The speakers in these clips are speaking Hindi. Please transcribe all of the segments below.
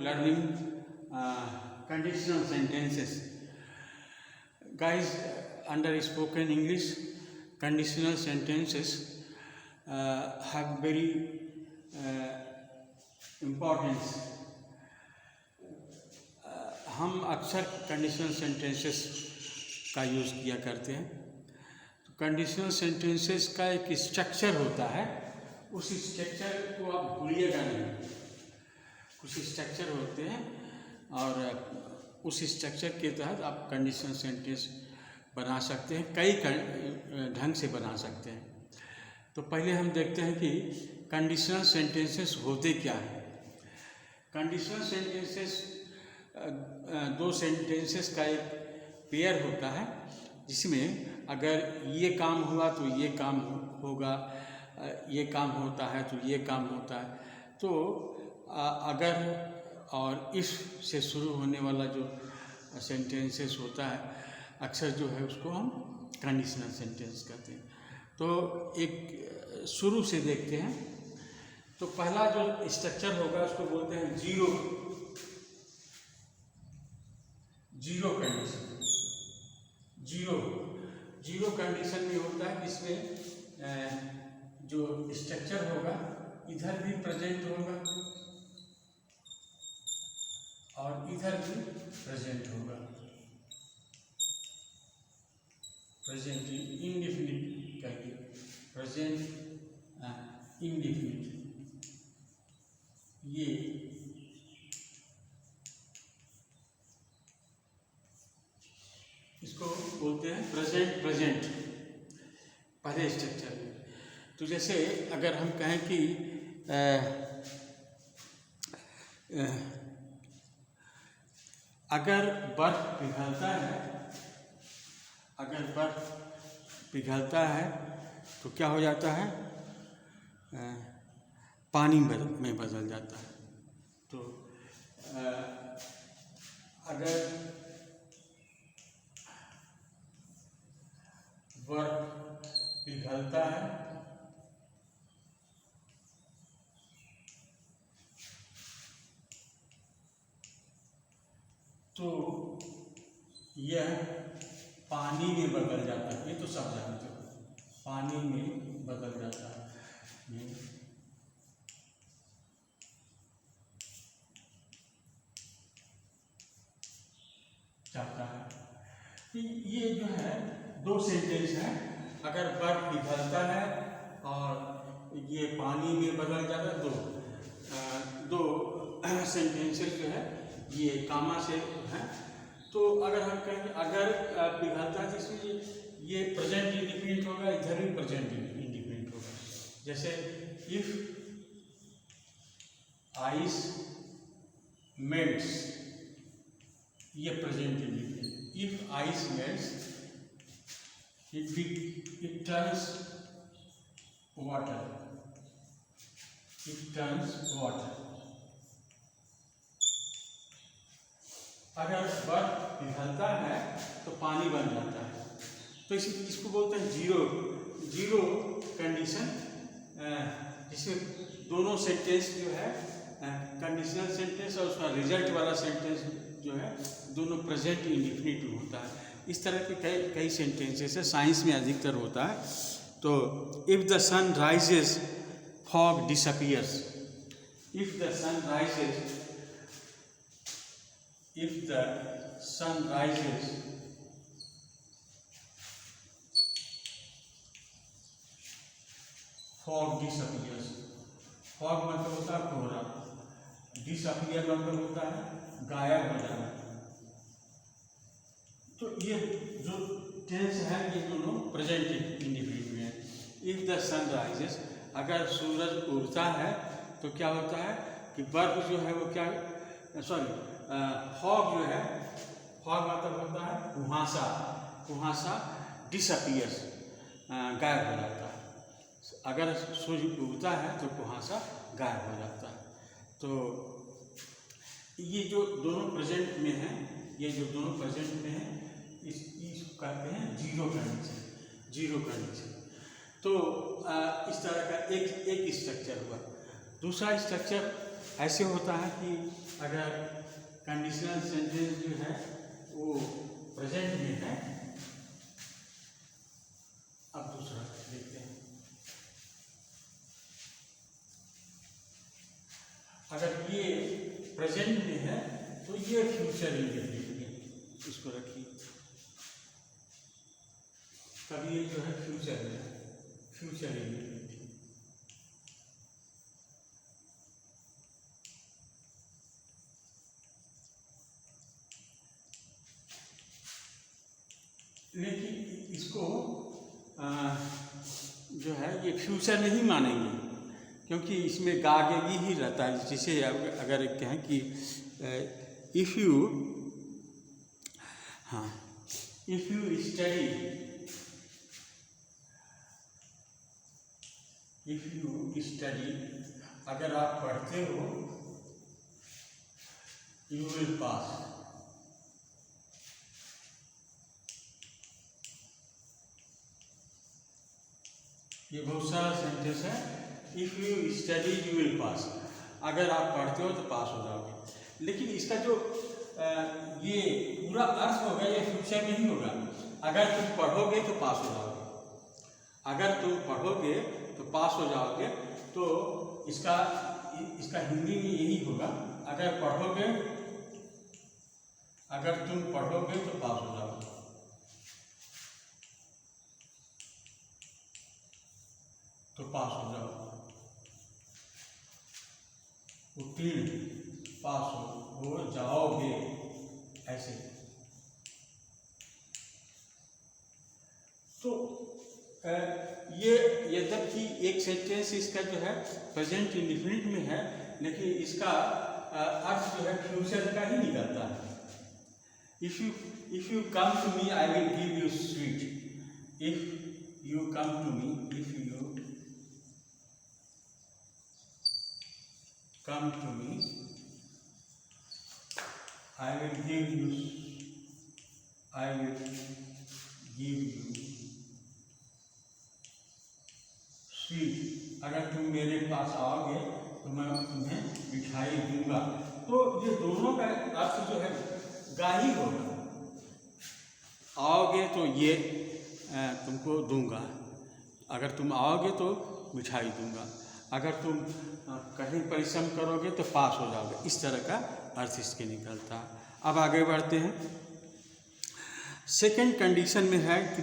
learning conditional sentences. Guys, under spoken English, conditional sentences have very importance. हम अक्सर कंडीशनल सेंटेंसेस का यूज़ किया करते हैं। तो कंडीशनल सेंटेंसेस का एक स्ट्रक्चर होता है, उस स्ट्रक्चर को आप भूलिएगा नहीं। कुछ स्ट्रक्चर होते हैं और उस स्ट्रक्चर के तहत आप कंडीशनल सेंटेंस बना सकते हैं, कई ढंग से बना सकते हैं। तो पहले हम देखते हैं कि कंडीशनल सेंटेंसेस होते क्या हैं। कंडीशनल सेंटेंसेस दो सेंटेंसेस का एक पेयर होता है, जिसमें अगर ये काम हुआ तो ये काम होगा, ये काम होता है तो ये काम होता है। तो अगर और इफ से शुरू होने वाला जो सेंटेंसेस होता है, अक्सर जो है उसको हम कंडीशनल सेंटेंस कहते हैं। तो एक शुरू से देखते हैं। तो पहला जो स्ट्रक्चर होगा उसको बोलते हैं जीरो कंडीशन। जीरो कंडीशन में होता है, जिसमें जो स्ट्रक्चर होगा इधर भी प्रेजेंट होगा और इधर भी प्रेजेंट होगा। प्रेजेंट इंडेफिनिट कहिए, प्रेजेंट इंडेफिनिट, ये इसको बोलते हैं प्रेजेंट पहले स्ट्रक्चर में। तो जैसे अगर हम कहें कि अगर बर्फ पिघलता है तो क्या हो जाता है, पानी में बदल जाता है। तो अगर बर्फ पिघलता है तो यह पानी में बदल जाता है। ये तो सब जानते हो, पानी में बदल जाता है। जाता है। ये जो है दो सेंटेंस है। अगर बर्फ पिघलता है और ये पानी में बदल जाता है, दो सेंटेंसेस जो है ये कामा से है। तो अगर हम कहें अगर पिघलता है, जिसमें ये प्रेजेंट इंडिपेंडेंट होगा, इधर भी प्रेजेंट इंडिपेंडेंट होगा। जैसे इफ आइस मेल्ट्स, ये present independent. If ice melts it turns water, अगर बर्फ पिघलता है तो पानी बन जाता है। तो इसको बोलते हैं जीरो कंडीशन, जिसमें दोनों सेंटेंस जो है कंडीशनल सेंटेंस और उसका रिजल्ट वाला सेंटेंस जो है दोनों प्रेजेंट इंडेफिनिट होता है। इस तरह के कई सेंटेंसेस है, साइंस में अधिकतर होता है। तो if the sun rises fog disappears, if the sun rises fog disappears. Fog मतलब होता है कोहरा, डिसअपियर मतलब होता है गायब हो जाना। तो ये जो टेंस है ये दोनों प्रेजेंट इंडेफिनिट में है। इफ द सन राइजेस, अगर सूरज उगता है तो क्या होता है कि बर्फ जो है वो क्या, फॉग जो है, फॉग मतलब होता है कुहासा डिसअपियर्स, गायब हो जाता है। अगर सूरज उगता है तो कुहासा गायब हो जाता है। तो ये जो दोनों प्रेजेंट में है, ये जो दोनों प्रेजेंट में है, इसको कहते हैं जीरो कंडीशन। तो इस तरह का एक स्ट्रक्चर हुआ। दूसरा स्ट्रक्चर ऐसे होता है कि अगर कंडीशनल सेंटेंस जो है वो प्रेजेंट में है। अब दूसरा देखते हैं। अगर ये प्रेजेंट में है तो ये फ्यूचर इंडेफिनिट में इसको रखिए। तब ये जो है फ्यूचर में है, फ्यूचर इंडेफिनिट। लेकिन इसको जो है ये फ्यूचर नहीं मानेंगे, क्योंकि इसमें गागेगी ही रहता है। जैसे अगर कहें कि इफ़ यू स्टडी, अगर आप पढ़ते हो, यू विल पास। ये बहुत सारा सेंटेंस है। If you study you will pass, अगर आप पढ़ते हो तो पास हो जाओगे। लेकिन इसका जो ये पूरा अर्थ होगा ये फ्यूचर में ही होगा। अगर तुम पढ़ोगे तो पास हो जाओगे, अगर तुम पढ़ोगे तो पास हो जाओगे। तो इसका हिंदी में यही होगा, अगर तुम पढ़ोगे तो पास हो जाओगे। तो पास हो जाओ, उत्तीर्ण, पास हो जाओगे, ऐसे। तो ये यद्यपि एक सेंटेंस इसका जो है प्रेजेंट इंडेफिनिट में है, लेकिन इसका अर्थ जो है फ्यूचर का ही निकलता है। If you come to me I will give you sweet. If you come to me, if you come to me, I will give you sweet। अगर तुम मेरे पास आओगे तो मैं तुम्हें मिठाई दूंगा। तो ये दोनों का अर्थ जो है गाही होगा। आओगे तो ये तुमको दूंगा, अगर तुम आओगे तो मिठाई दूंगा, अगर तुम कहीं परिश्रम करोगे तो पास हो जाओगे। इस तरह का अर्थ इसके निकलता है। अब आगे बढ़ते हैं। सेकंड कंडीशन में है कि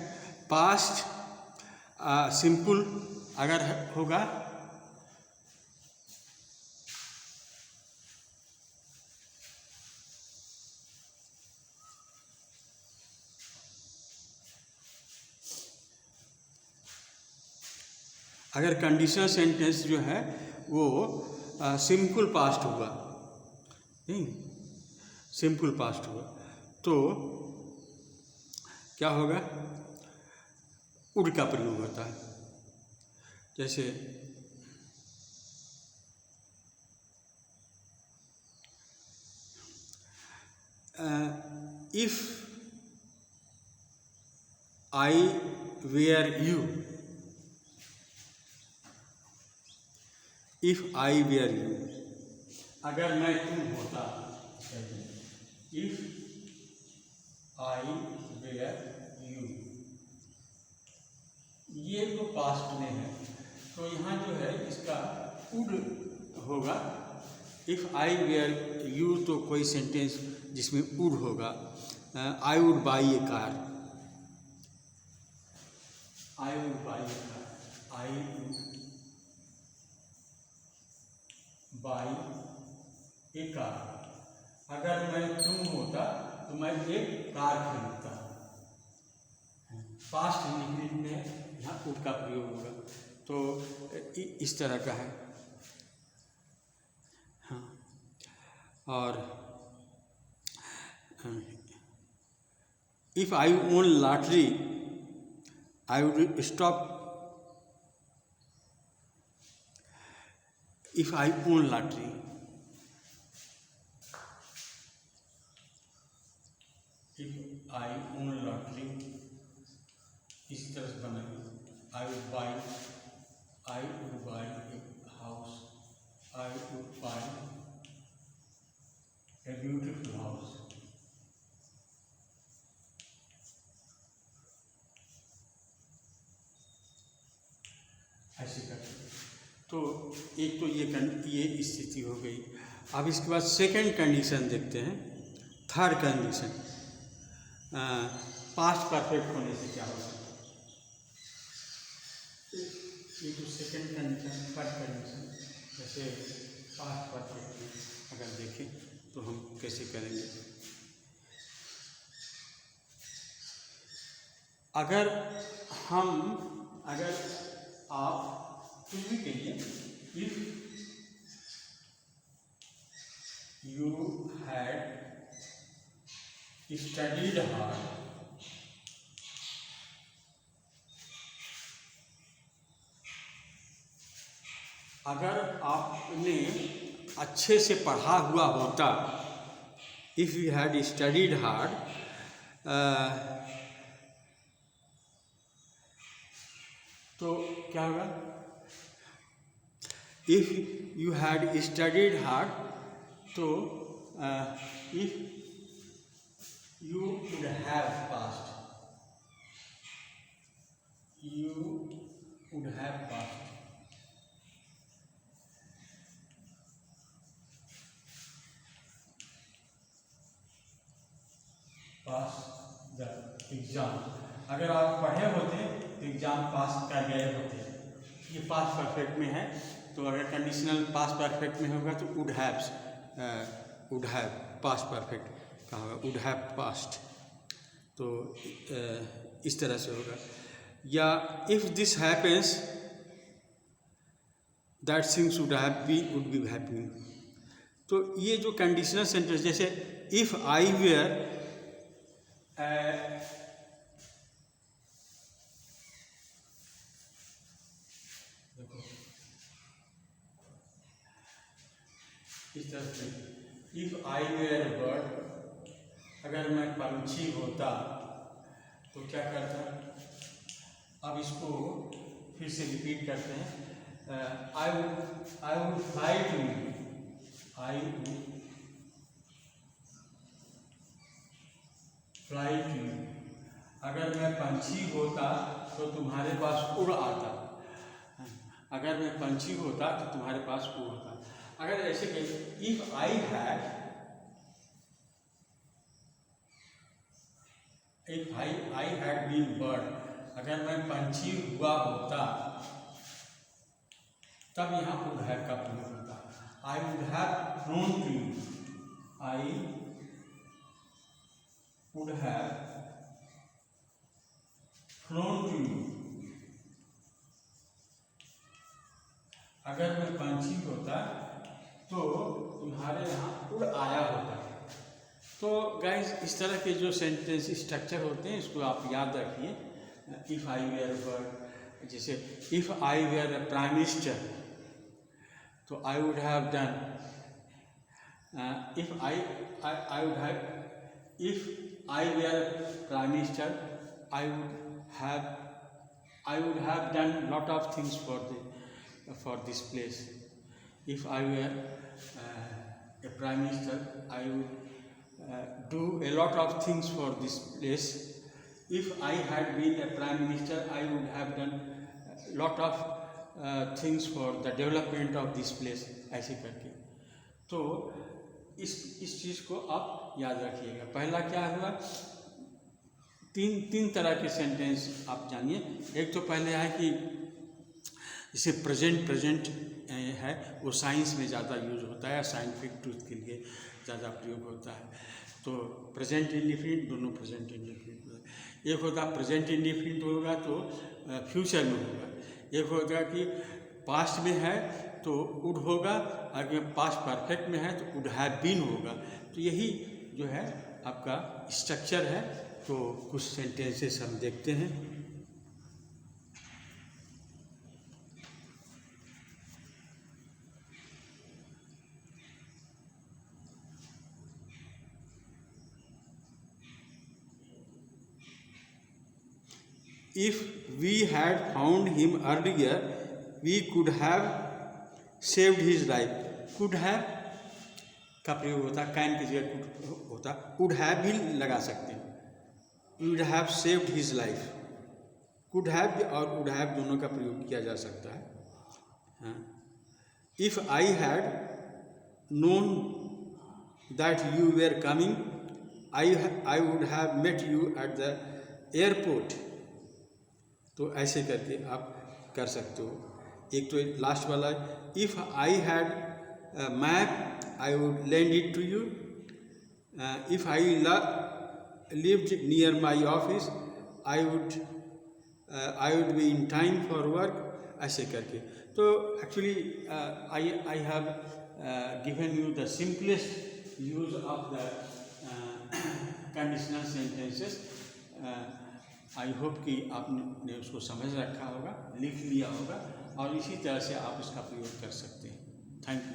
पास्ट सिंपल अगर होगा अगर कंडीशनल सेंटेंस जो है वो सिंपल पास्ट होगा, नहीं सिंपल पास्ट होगा, तो क्या होगा, वुड का प्रयोग होता है। जैसे if I were you, if I were you, अगर मैं तुम होता, इफ आई वेयर यू, ये तो पास्ट में है, तो यहाँ जो है इसका वुड होगा। इफ आई वेयर यू तो कोई सेंटेंस जिसमें वुड होगा। I would buy A car, I would buy A car, I would buy A car. अगर मैं तुम होता तो मैं एक कार खरीदता। पास्ट इंडेफिनिट में यहाँ वुड का प्रयोग होगा, तो इस तरह का है। हाँ, और if I own lottery I would stop. If I own lottery, if I own lottery, इसी तरह से बनाएंगे। I would buy a house, I would buy a beautiful house. ऐसे करके तो एक तो ये स्थिति हो गई। अब इसके बाद सेकंड कंडीशन देखते हैं। थर्ड कंडीशन, पास्ट परफेक्ट होने से क्या होगा। ये तो सेकंड कंडीशन। थर्ड कंडीशन जैसे पास्ट परफेक्ट में अगर देखें तो हम कैसे करेंगे। अगर आप कुछ भी कहिए, if you had studied hard, अगर आपने अच्छे से पढ़ा हुआ होता, if you had studied hard, तो क्या होगा। If you had studied hard, तो if you would have passed, you would have passed. Pass the exam. अगर आप पढ़े होते तो एग्जाम पास कर गए होते। ये पास परफेक्ट में है, तो अगर कंडीशनल पास परफेक्ट में होगा तो वुड हैव पास परफेक्ट कहाँ होगा, वुड हैव पास्ट। तो इस तरह से होगा। या if this happens that things would be happening. तो ये जो कंडीशनल सेंटेंस, जैसे इफ आई वेयर देखो इस तरह से, इफ आई वेयर बर्ड, अगर मैं पंछी होता तो क्या करता। अब इसको फिर से रिपीट करते हैं। I would fly to you, I would fly to you. अगर मैं पंछी होता तो तुम्हारे पास उड़ आता। अगर मैं पंछी होता तो तुम्हारे पास उड़ आता। अगर ऐसे कहें, if I had been bird, अगर मैं पंछी हुआ होता, तब यहाँ वुड हैव का प्रयोग होता। I would have flown to you, I would have flown to you. अगर मैं पंछी होता तो तुम्हारे यहाँ उड़ आया होता। तो गाइस, इस तरह के जो सेंटेंस स्ट्रक्चर होते हैं इसको आप याद रखिए। इफ आई वेयर बर्ड, जैसे if I were a prime minister तो I would have done. If I were prime minister, I would have done lot of things for this place. If I were a prime minister, I would do a lot of things for this place. If I had been a prime minister, I would have done a lot of things for the development of this place. ऐसे करके तो इस चीज़ को आप याद रखिएगा। पहला क्या हुआ, तीन तरह के सेंटेंस आप जानिए। एक तो पहले है कि जैसे प्रेजेंट है, वो साइंस में ज़्यादा यूज होता है, साइंटिफिक ट्रूथ के लिए ज़्यादा प्रयोग होता है। तो प्रेजेंट इंडिफिनिट, दोनों प्रेजेंट इंडिफिनिट। एक होता प्रेजेंट इंडिफिनिट होगा तो फ्यूचर में होगा। एक होगा कि पास्ट में है तो वुड होगा, अगर पास्ट परफेक्ट में है तो वुड हैव बीन होगा। तो यही जो है आपका स्ट्रक्चर है। तो कुछ सेंटेंसेस हम देखते हैं। If we had found him earlier, we could have saved his life. Could have का प्रयोग होता है, कैन की जगह कुड होता, कुड हैव भी लगा सकते हैं। Would have saved his life, could have और वुड हैव दोनों का प्रयोग किया जा सकता है। If I had known that you were coming I would have met you at the airport. तो ऐसे करके आप कर सकते हो। एक तो लास्ट वाला है, if I had map I would lend it to you, if I lived near my office I would be in time for work, ऐसे करके। तो actually I have given you the simplest use of the conditional sentences। I hope कि आपने उसको समझ रखा होगा, लिख लिया होगा और इसी तरह से आप इसका प्रयोग कर सकते हैं। Thank you.